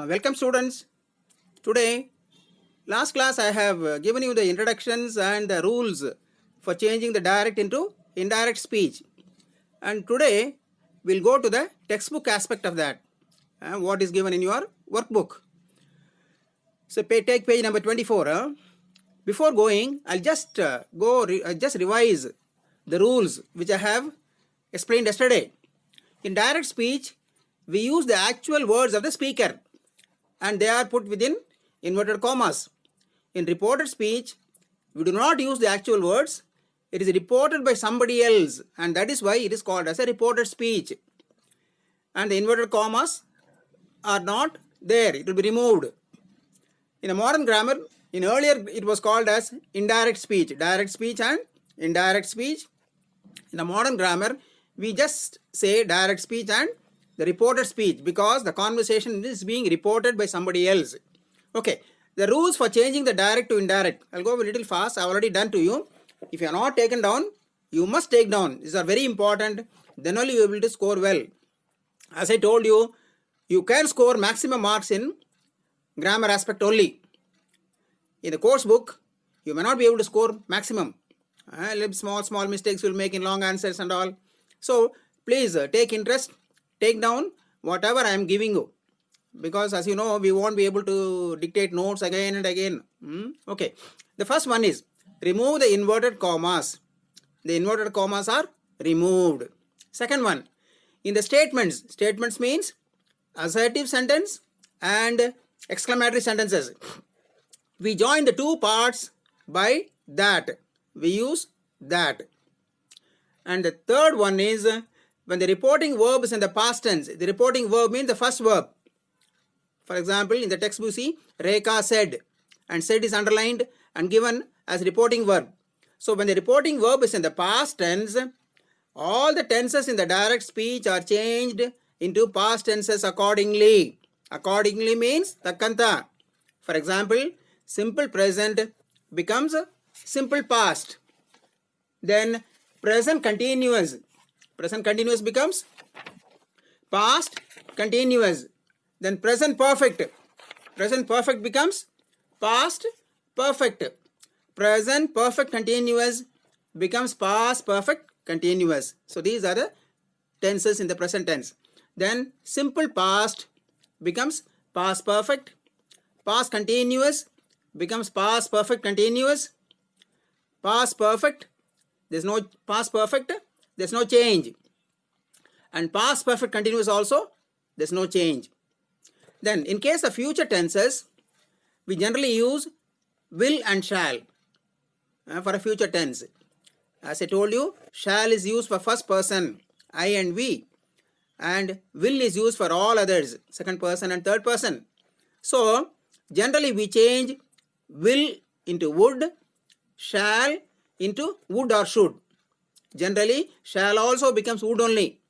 Welcome students. Today, last class I have given you the introductions and the rules for changing the direct into indirect speech. And today, we'll go to the textbook aspect of that. What is given in your workbook. So take page number 24. Before going, I'll just just revise the rules which I have explained yesterday. In direct speech, we use the actual words of the speaker and they are put within inverted commas. In reported speech, we do not use the actual words. It is reported by somebody else, and that is why it is called as a reported speech. And the inverted commas are not there. It will be removed. In a modern grammar, in earlier it was called as indirect speech, direct speech and indirect speech. In a modern grammar, we just say direct speech and the reported speech because the conversation is being reported by somebody else. Okay, the rules for changing the direct to indirect. I'll go a little fast. I've already done to you. If you are not taken down, you must take down. These are very important. Then only you will be able to score well. As I told you, you can score maximum marks in grammar aspect only. In the course book, you may not be able to score maximum. Small mistakes will make in long answers and all. So please take interest, take down whatever I am giving you. Because as you know, we won't be able to dictate notes again and again. Okay. The first one is remove the inverted commas. The inverted commas are removed. Second one, in the statements means assertive sentence and exclamatory sentences. We join the two parts by that. We use that. And the third one is when the reporting verb is in the past tense. The reporting verb means the first verb. For example, in the textbook, see, Rekha said, and said is underlined and given as reporting verb. So when the reporting verb is in the past tense, all the tenses in the direct speech are changed into past tenses accordingly. Accordingly means takkanta. For example, simple present becomes simple past. Then present continuous. Present continuous becomes past continuous. Then present perfect. Present perfect becomes past perfect. Present perfect continuous becomes past perfect continuous. So these are the tenses in the present tense. Then simple past becomes past perfect. Past continuous becomes past perfect continuous. Past perfect, there's no past perfect, there's no change. And past perfect continuous also, there's no change. Then in case of future tenses, we generally use will and shall for a future tense. As I told you, shall is used for first person, I and we, and will is used for all others, second person and third person. So generally we change will into would, shall into would or should. Generally shall also becomes would only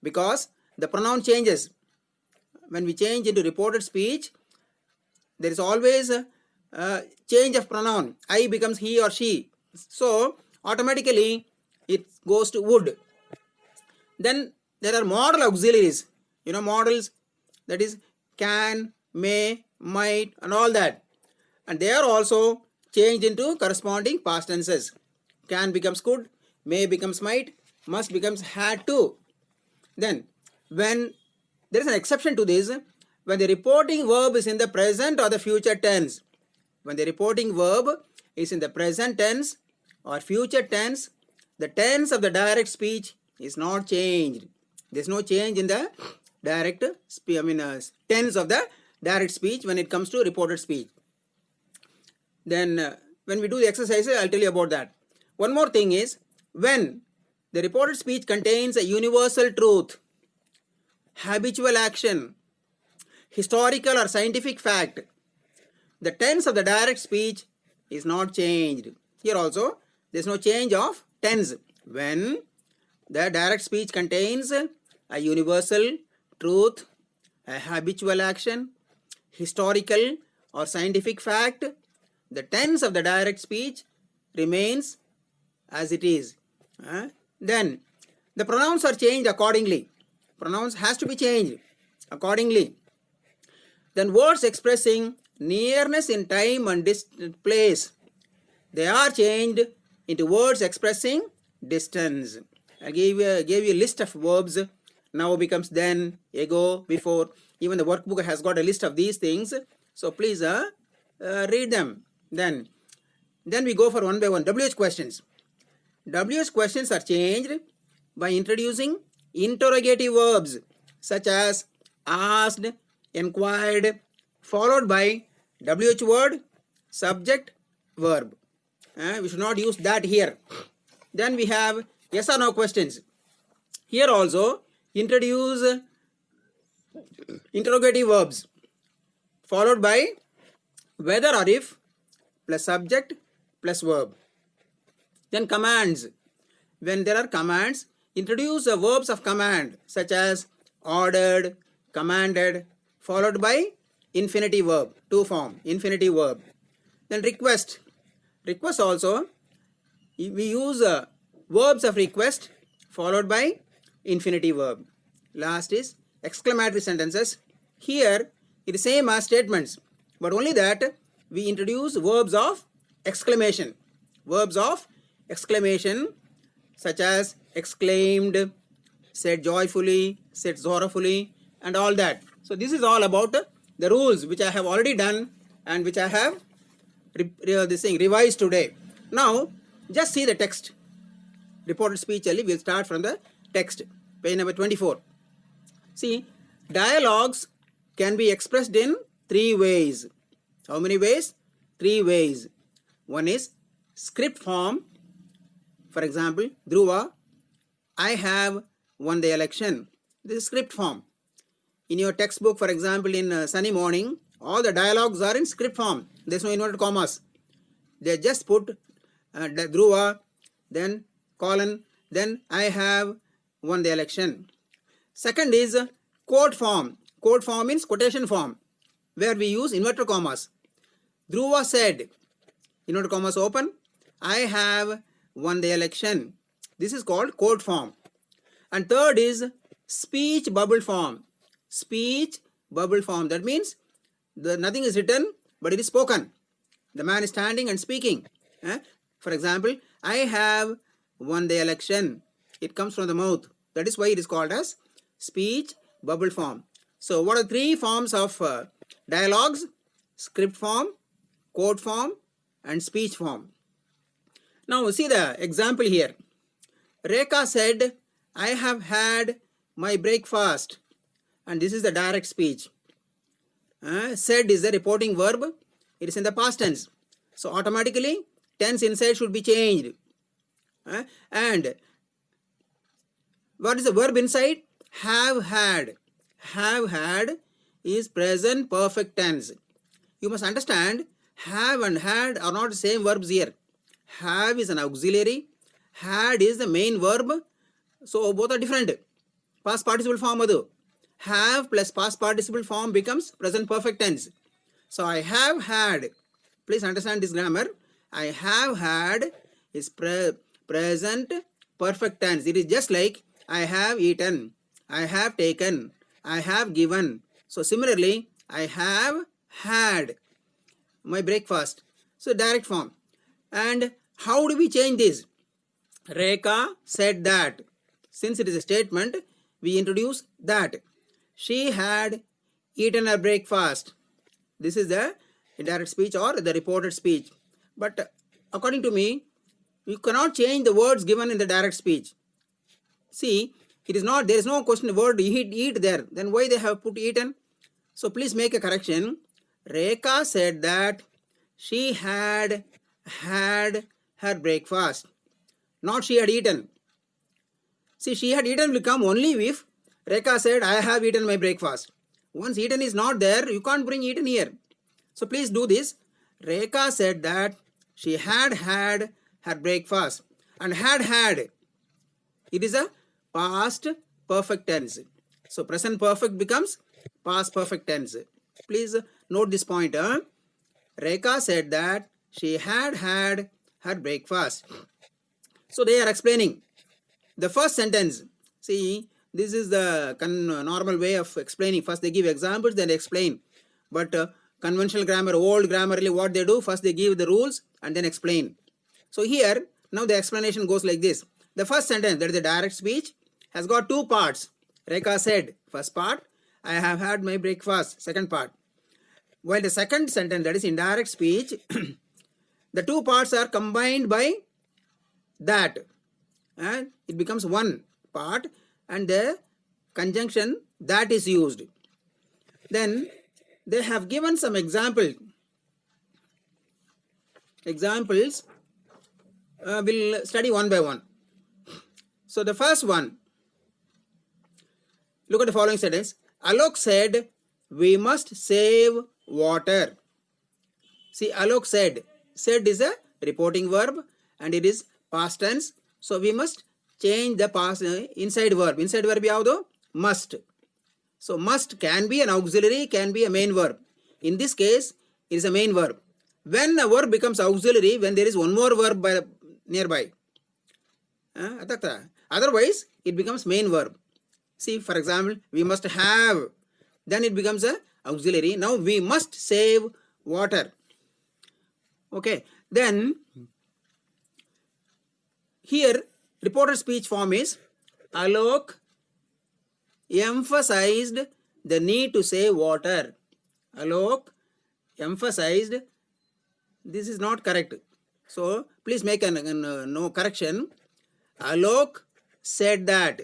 because the pronoun changes. When we change into reported speech, there is always a change of pronoun. I becomes he or she. So automatically it goes to would. Then there are modal auxiliaries. You know modals, that is can, may, might and all that. And they are also changed into corresponding past tenses. Can becomes could, may becomes might, must becomes had to. Then when there is an exception to this, when the reporting verb is in the present or the future tense. When the reporting verb is in the present tense or future tense, the tense of the direct speech is not changed. There is no change in the direct tense of the direct speech when it comes to reported speech. Then when we do the exercise, I'll tell you about that. One more thing is when the reported speech contains a universal truth, habitual action, historical or scientific fact, the tense of the direct speech is not changed. Here also, there is no change of tense. When the direct speech contains a universal truth, a habitual action, historical or scientific fact, the tense of the direct speech remains as it is. Then the pronouns are changed accordingly. Pronouns has to be changed accordingly. Then words expressing nearness in time and distant place, they are changed into words expressing distance. I gave you a list of verbs. Now becomes then, ago, before. Even the workbook has got a list of these things. So please read them. Then we go for one by one. WH questions. WH questions are changed by introducing interrogative verbs such as asked, inquired, followed by WH word, subject, verb. We should not use that here. Then we have yes or no questions. Here also introduce interrogative verbs followed by whether or if plus subject plus verb. Then commands. When there are commands, introduce the verbs of command such as ordered, commanded, followed by infinitive verb, to form, infinitive verb. Then request. Request also, we use verbs of request followed by infinitive verb. Last is exclamatory sentences. Here it is same as statements, but only that we introduce verbs of exclamation. Verbs of exclamation such as exclaimed, said joyfully, said sorrowfully, and all that. So this is all about the rules which I have already done and which I have revised today. Now just see the text. Reported speech only. We'll start from the text, page number 24. See, dialogues can be expressed in 3 ways. How many ways? 3 ways. One is script form. For example, Dhruva, I have won the election. This is script form. In your textbook, for example, in Sunny Morning, all the dialogues are in script form. There's no inverted commas. They just put Dhruva, then colon, then I have won the election. Second is quote form. Quote form means quotation form, where we use inverted commas. Dhruva said, inverted commas open, I have won the election. This is called quote form. And third is speech bubble form. Speech bubble form. That means nothing is written, but it is spoken. The man is standing and speaking. For example, I have won the election. It comes from the mouth. That is why it is called as speech bubble form. So what are 3 forms of dialogues? Script form, quote form, and speech form. Now see the example here. Rekha said, I have had my breakfast. And this is the direct speech. Said is the reporting verb. It is in the past tense. So automatically tense inside should be changed. And what is the verb inside? Have had. Have had is present perfect tense. You must understand, have and had are not the same verbs here. Have is an auxiliary. Had is the main verb. So both are different. Past participle form adu. Have plus past participle form becomes present perfect tense. So I have had. Please understand this grammar. I have had is present perfect tense. It is just like I have eaten, I have taken, I have given. So similarly, I have had my breakfast. So direct form. And how do we change this? Rekha said that. Since it is a statement, we introduce that. She had eaten her breakfast. This is the indirect speech or the reported speech. But according to me, you cannot change the words given in the direct speech. See, it is not, there is no question word eat there. Then why they have put eaten? So please make a correction. Rekha said that she had had her breakfast. Not she had eaten. See, she had eaten will come only if Rekha said, I have eaten my breakfast. Once eaten is not there, you can't bring eaten here. So please do this. Rekha said that she had had her breakfast. And had. It is a past perfect tense. So present perfect becomes past perfect tense. Please note this point. Rekha said that she had had her breakfast. So they are explaining. The first sentence, see, this is the normal way of explaining. First they give examples, then they explain. But conventional grammar, old grammarly, what they do, first they give the rules and then explain. So here, now the explanation goes like this. The first sentence, that is the direct speech, has got two parts. Rekha said, first part, I have had my breakfast, second part. While the second sentence, that is indirect speech, the two parts are combined by that. And it becomes one part and the conjunction that is used. Then they have given some examples. We'll study one by one. So the first one, look at the following sentence. Alok said, we must save water. See, Alok said. Said is a reporting verb and it is past tense. So we must change the past inside verb. Inside verb yavado? Must. So must can be an auxiliary, can be a main verb. In this case, it is a main verb. When a verb becomes auxiliary, when there is one more verb nearby. Otherwise, it becomes main verb. See, for example, we must have. Then it becomes a auxiliary. Now we must save water. Okay. Then here reported speech form is Alok emphasized the need to save water. Alok emphasized. This is not correct. So please make a no correction. Alok said that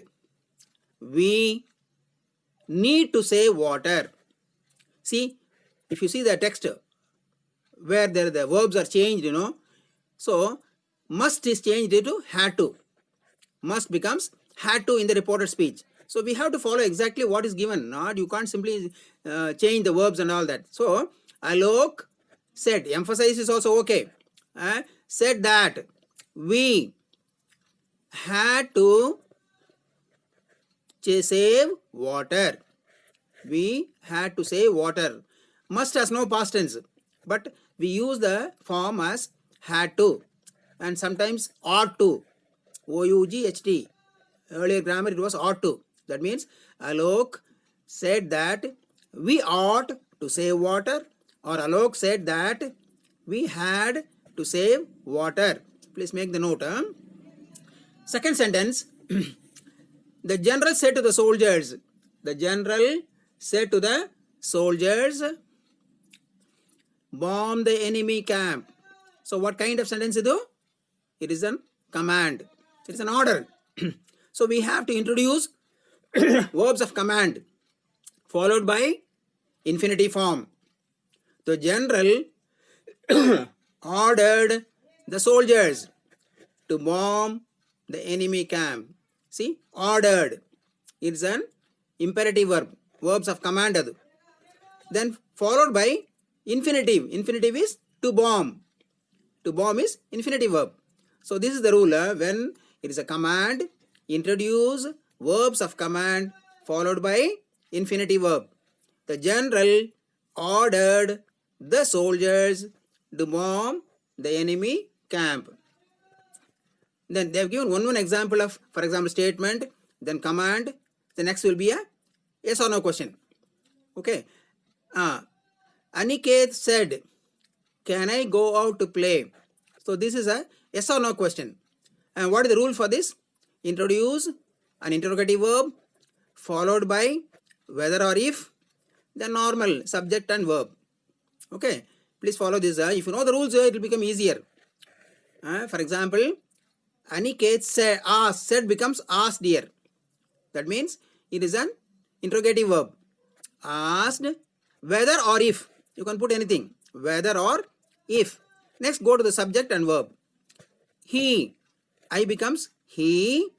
we need to save water. See, if you see the text where the verbs are changed, so must is changed into had to. Must becomes had to in the reported speech. So we have to follow exactly what is given. Not you can't simply change the verbs and all that. So Alok said, emphasize is also okay. Said that we had to save water. We had to save water. Must has no past tense, but we use the form as had to and sometimes ought to. O-U-G-H-T. Earlier grammar it was ought to. That means Alok said that we ought to save water, or Alok said that we had to save water. Please make the note. Second sentence. The general said to the soldiers. The general said to the soldiers, bomb the enemy camp. So what kind of sentence is it? It is a command. It is an order. So we have to introduce verbs of command followed by infinitive form. The general ordered the soldiers to bomb the enemy camp. See, ordered. It's an imperative verb. Verbs of command. Then followed by infinitive. Infinitive is to bomb. To bomb is infinitive verb. So this is the rule. When it is a command, introduce verbs of command followed by infinitive verb. The general ordered the soldiers to bomb the enemy camp. Then they have given one example of, for example, statement, then command. The next will be a yes or no question. Okay. Aniket said, can I go out to play? So this is a yes or no question. And what is the rule for this? Introduce an interrogative verb followed by whether or if, the normal subject and verb. Okay. Please follow this. If you know the rules, it will become easier. For example, Aniket said becomes asked here. That means it is an interrogative verb. Asked whether or if. You can put anything. Whether or if. Next go to the subject and verb. He. I becomes he.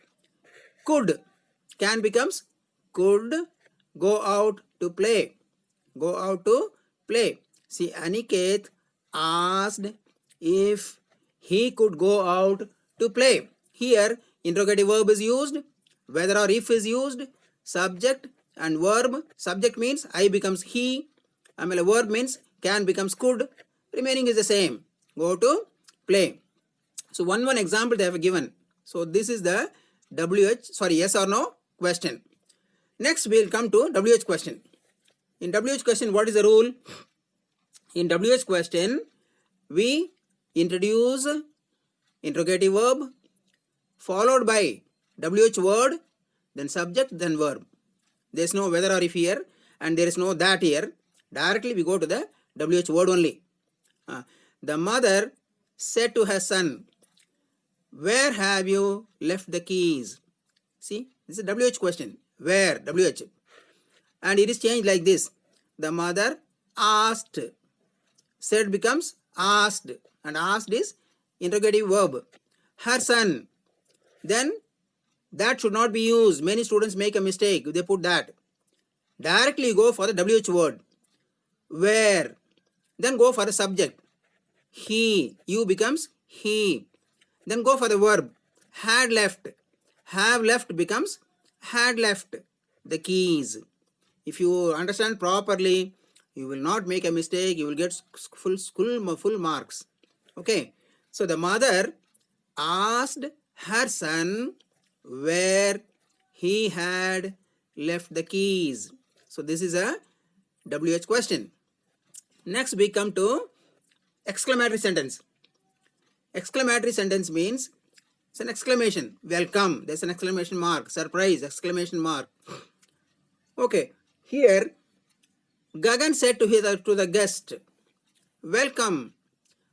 Could. Can becomes could go out to play. Go out to play. See, Aniket asked if he could go out to play. Here, interrogative verb is used, whether or if is used, subject and verb. Subject means I becomes he, verb means can becomes could, remaining is the same. Go to play. So one example they have given. So this is the yes or no question. Next we will come to WH question. In WH question, what is the rule? In WH question, we introduce interrogative verb followed by WH word, then subject, then verb. There is no whether or if here, and there is no that here. Directly we go to the WH word only. The mother said to her son, where have you left the keys? See, this is a WH question. Where? WH. And it is changed like this. The mother asked. Said becomes asked. And asked is interrogative verb. Her son. Then that should not be used. Many students make a mistake if they put that. Directly go for the WH word. Where? Then go for the subject. He. You becomes he. Then go for the verb. Had left. Have left becomes had left the keys. If you understand properly, you will not make a mistake. You will get full marks. Okay. So the mother asked her son where he had left the keys. So this is a WH question. Next we come to exclamatory sentence. Exclamatory sentence means it's an exclamation. Welcome. There's an exclamation mark. Surprise. Exclamation mark. Okay. Here, Gagan said to the guest, welcome.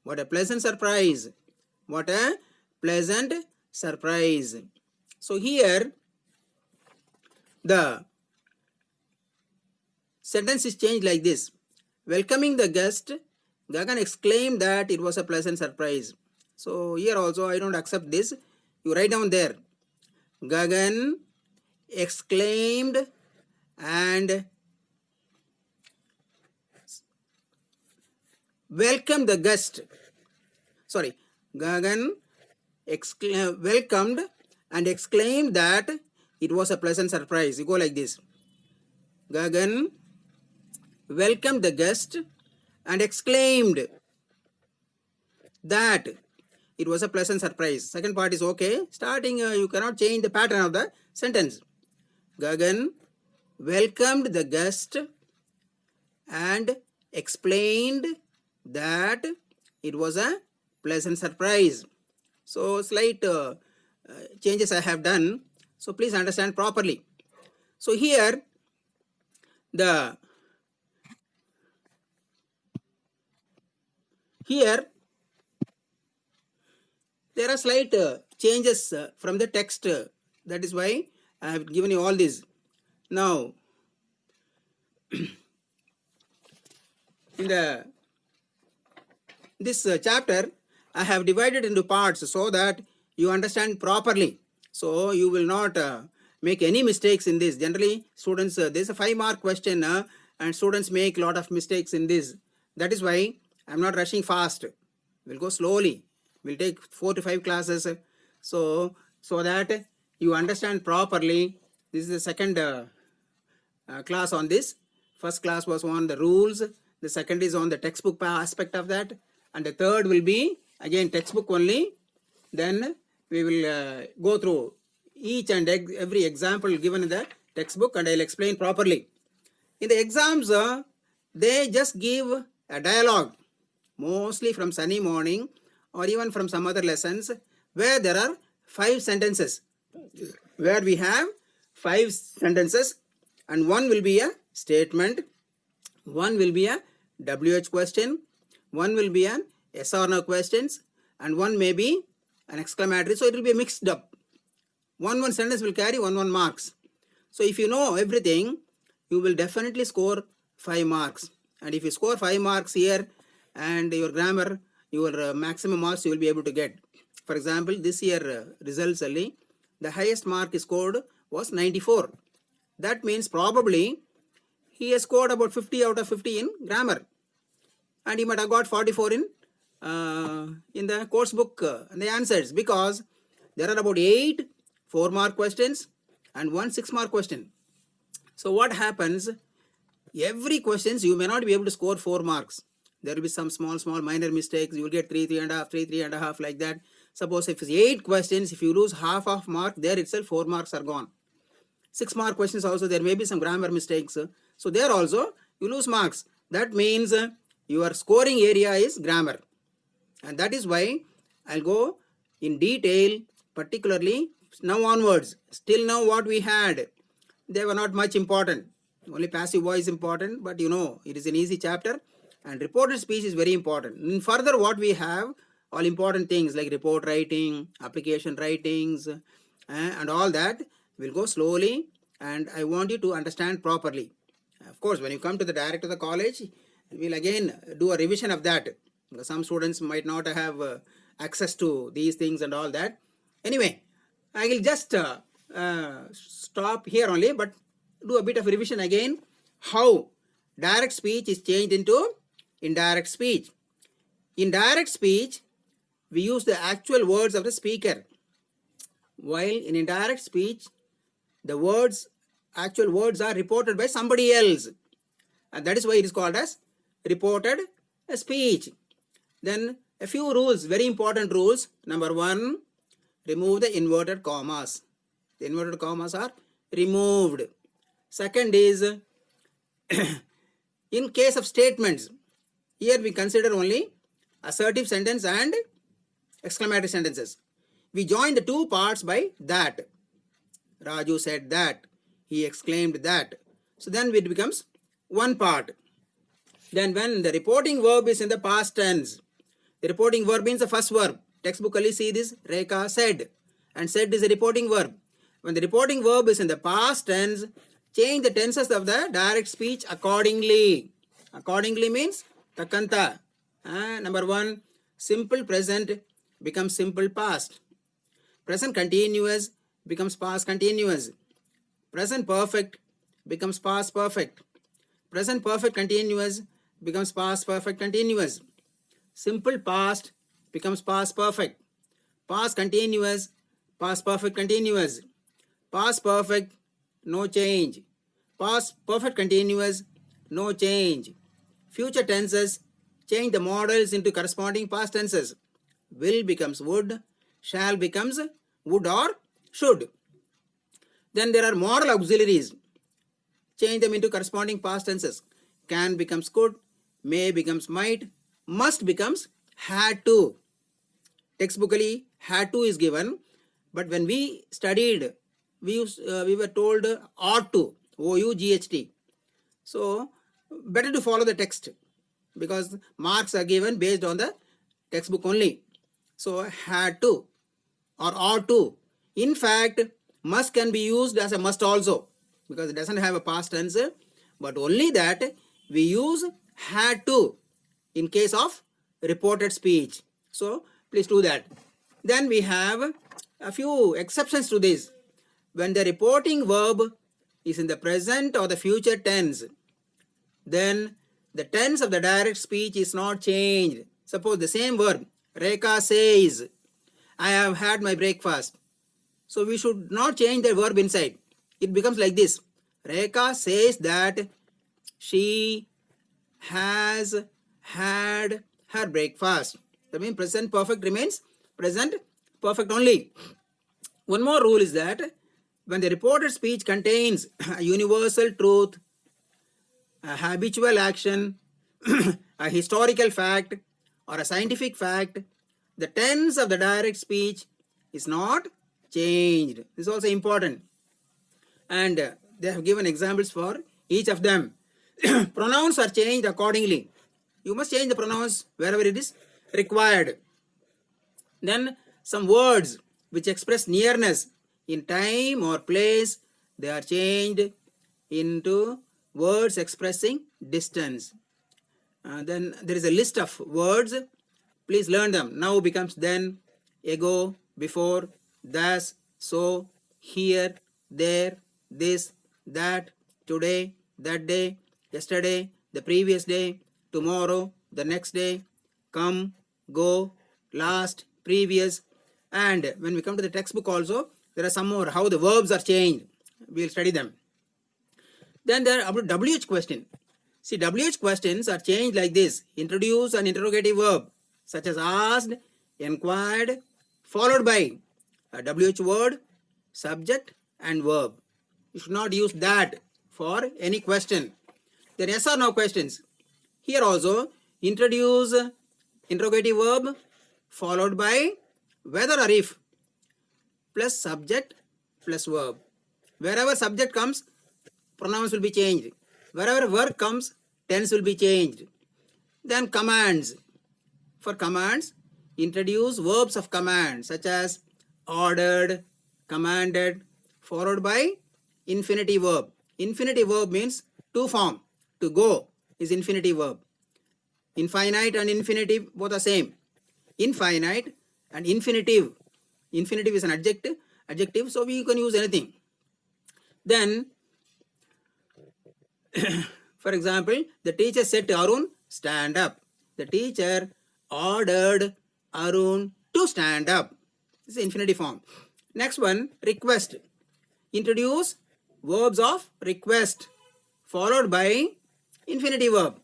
What a pleasant surprise. What a pleasant surprise. So here, the sentence is changed like this. Welcoming the guest, Gagan exclaimed that it was a pleasant surprise. So here also I don't accept this. You write down there. Gagan exclaimed and welcomed the guest. Sorry. Gagan welcomed and exclaimed that it was a pleasant surprise. You go like this. Gagan welcomed the guest and exclaimed that it was a pleasant surprise. Second part is okay. Starting, you cannot change the pattern of the sentence. Gagan welcomed the guest and explained that it was a pleasant surprise. So slight changes I have done. So please understand properly. So here there are slight changes from the text. That is why I have given you all this. Now, in this chapter, I have divided into parts so that you understand properly. So you will not make any mistakes in this. Generally, students, there is a 5-mark question and students make a lot of mistakes in this. That is why I am not rushing fast. We'll go slowly. We'll take 4 to 5 classes. So that you understand properly. This is the second class on this. First class was on the rules. The second is on the textbook aspect of that. And the third will be again textbook only. Then we will go through each and every example given in the textbook and I will explain properly. In the exams, they just give a dialogue, mostly from Sunny Morning or even from some other lessons, where there are 5 sentences. Where we have 5 sentences and one will be a statement, one will be a WH question, one will be an yes or no questions, and one may be an exclamatory. So it will be mixed up. One sentence will carry one marks. So if you know everything, you will definitely score 5 marks. And if you score 5 marks here and your grammar, your maximum marks you will be able to get. For example, this year results only, the highest mark he scored was 94. That means probably he has scored about 50 out of 50 in grammar. And he might have got 44 in the course book and the answers, because there are about 8 4-mark questions and 1 6-mark question. So what happens, every questions you may not be able to score 4 marks. There will be some small minor mistakes. You will get 3, 3.5, 3, 3.5 like that. Suppose if it's 8 questions, if you lose half of mark, there itself 4 marks are gone. 6-mark questions also, there may be some grammar mistakes. So there also you lose marks. That means your scoring area is grammar. And that is why I'll go in detail, particularly now onwards. Still now what we had, they were not much important. Only passive voice important, but you know, it is an easy chapter. And reported speech is very important. In further what we have, all important things like report writing, application writings, and all that will go slowly, and I want you to understand properly. Of course, when you come to the direct of the college, we'll again do a revision of that. Because some students might not have access to these things and all that. Anyway, I will just stop here only, but do a bit of revision again. How direct speech is changed into indirect speech. In direct speech, we use the actual words of the speaker. While in indirect speech, the words, actual words are reported by somebody else. And that is why it is called as reported speech. Then a few rules, very important rules. Number one, remove the inverted commas. The inverted commas are removed. Second is, in case of statements, here we consider only assertive sentence and exclamatory sentences. We join the two parts by that. Raju said that. He exclaimed that. So then it becomes one part. Then when the reporting verb is in the past tense, the reporting verb means the first verb. Textbook only see this, Rekha said. And said is a reporting verb. When the reporting verb is in the past tense, change the tenses of the direct speech accordingly. Accordingly means takanta. Number one, simple present becomes simple past. Present continuous becomes past continuous. Present perfect becomes past perfect. Present perfect continuous becomes past perfect continuous. Simple past becomes past perfect. Past continuous, past perfect continuous. Past perfect, no change. Past perfect continuous, no change. Future tenses, change the models into corresponding past tenses. Will becomes would, shall becomes would or should. Then there are modal auxiliaries. Change them into corresponding past tenses. Can becomes could, may becomes might, must becomes had to. Textbookally, had to is given, but when we studied, we were told ought to, O-U-G-H-T. So, better to follow the text because marks are given based on the textbook only. So, had to or ought to. In fact, must can be used as a must also because it doesn't have a past tense, but only that we use had to in case of reported speech. So, please do that. Then we have a few exceptions to this. When the reporting verb is in the present or the future tense, then the tense of the direct speech is not changed. Suppose the same verb, Rekha says, I have had my breakfast. So we should not change the verb inside. It becomes like this. Rekha says that she has had her breakfast. That means present perfect remains present perfect only. One more rule is that when the reported speech contains a universal truth, a habitual action, a historical fact, or a scientific fact, the tense of the direct speech is not changed. This is also important. And they have given examples for each of them. Pronouns are changed accordingly. You must change the pronouns wherever it is required. Then some words which express nearness in time or place, they are changed into words expressing distance. Then there is a list of words. Please learn them. Now becomes then, ago, before, thus, so, here, there, this, that, today, that day, yesterday, the previous day, tomorrow, the next day, come, go, last, previous. And when we come to the textbook also, there are some more how the verbs are changed. We will study them. Then there are WH question. See, WH questions are changed like this. Introduce an interrogative verb such as asked, inquired, followed by a WH word, subject and verb. You should not use that for any question. Then yes or no questions. Here also introduce interrogative verb followed by whether or if plus subject plus verb. Wherever subject comes, pronouns will be changed. Wherever verb comes, tense will be changed. Then commands. For commands, introduce verbs of command such as ordered, commanded, followed by infinitive verb. Infinitive verb means to form. To go is infinitive verb. Infinite and infinitive both are same. Infinite and infinitive. Infinitive is an adjective, so we can use anything. Then, for example, the teacher said to Arun, stand up. The teacher ordered Arun to stand up. This is infinitive form. Next one, request. Introduce verbs of request followed by infinitive verb.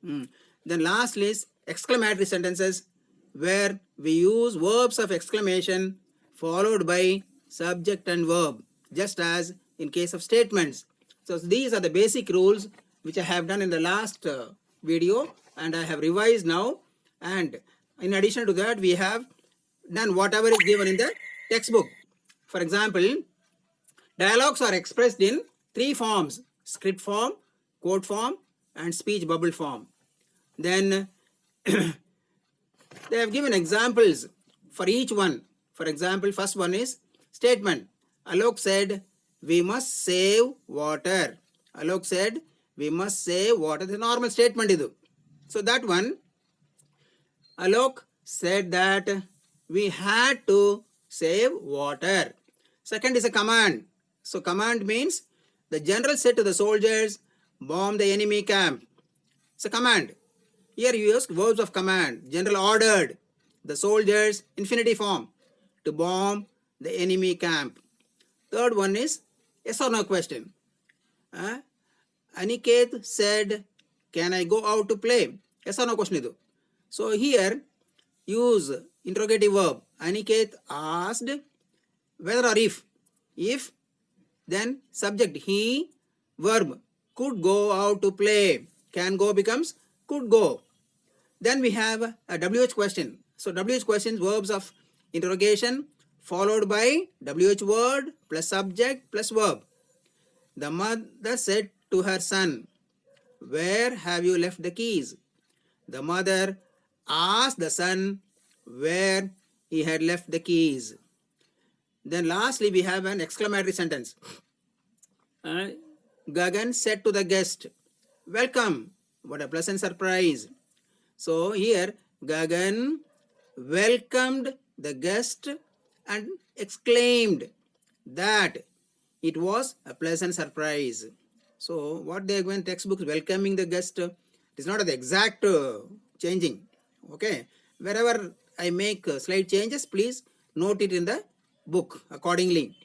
Then lastly is exclamatory sentences where we use verbs of exclamation followed by subject and verb, just as in case of statements. So these are the basic rules which I have done in the last video and I have revised now, and in addition to that we have done whatever is given in the textbook. For example, dialogues are expressed in 3 forms: script form, quote form and speech bubble form. Then they have given examples for each one. For example, first one is statement. Alok said, we must save water. Alok said, we must save water. The normal statement is. So that one, Alok said that we had to save water. Second is a command. So command means the general said to the soldiers, bomb the enemy camp. It's a command. Here you use verbs of command. General ordered the soldiers, infinitive form, to bomb the enemy camp. Third one is yes or no question. Aniket said, can I go out to play? Yes or no question idu. So here use interrogative verb. Aniket asked whether or if. If, then subject he, verb could go out to play. Can go becomes could go. Then we have a WH question. So WH questions, verbs of interrogation followed by WH word plus subject plus verb. The mother said to her son, where have you left the keys? The mother asked the son where he had left the keys. Then lastly we have an exclamatory sentence. Gagan said to the guest, welcome, what a pleasant surprise. So here Gagan welcomed the guest and exclaimed that it was a pleasant surprise. So what they given textbooks, welcoming the guest, it is not the exact changing. Okay, wherever I make slight changes, please note it in the book accordingly.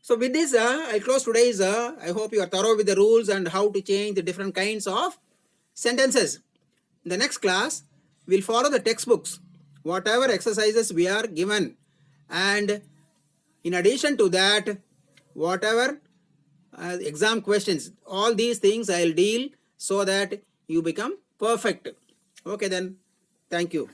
So with this, I'll close today's. I hope you are thorough with the rules and how to change the different kinds of sentences. In the next class, we'll follow the textbooks, whatever exercises we are given. And in addition to that, whatever exam questions, all these things I'll deal so that you become perfect. Okay then, thank you.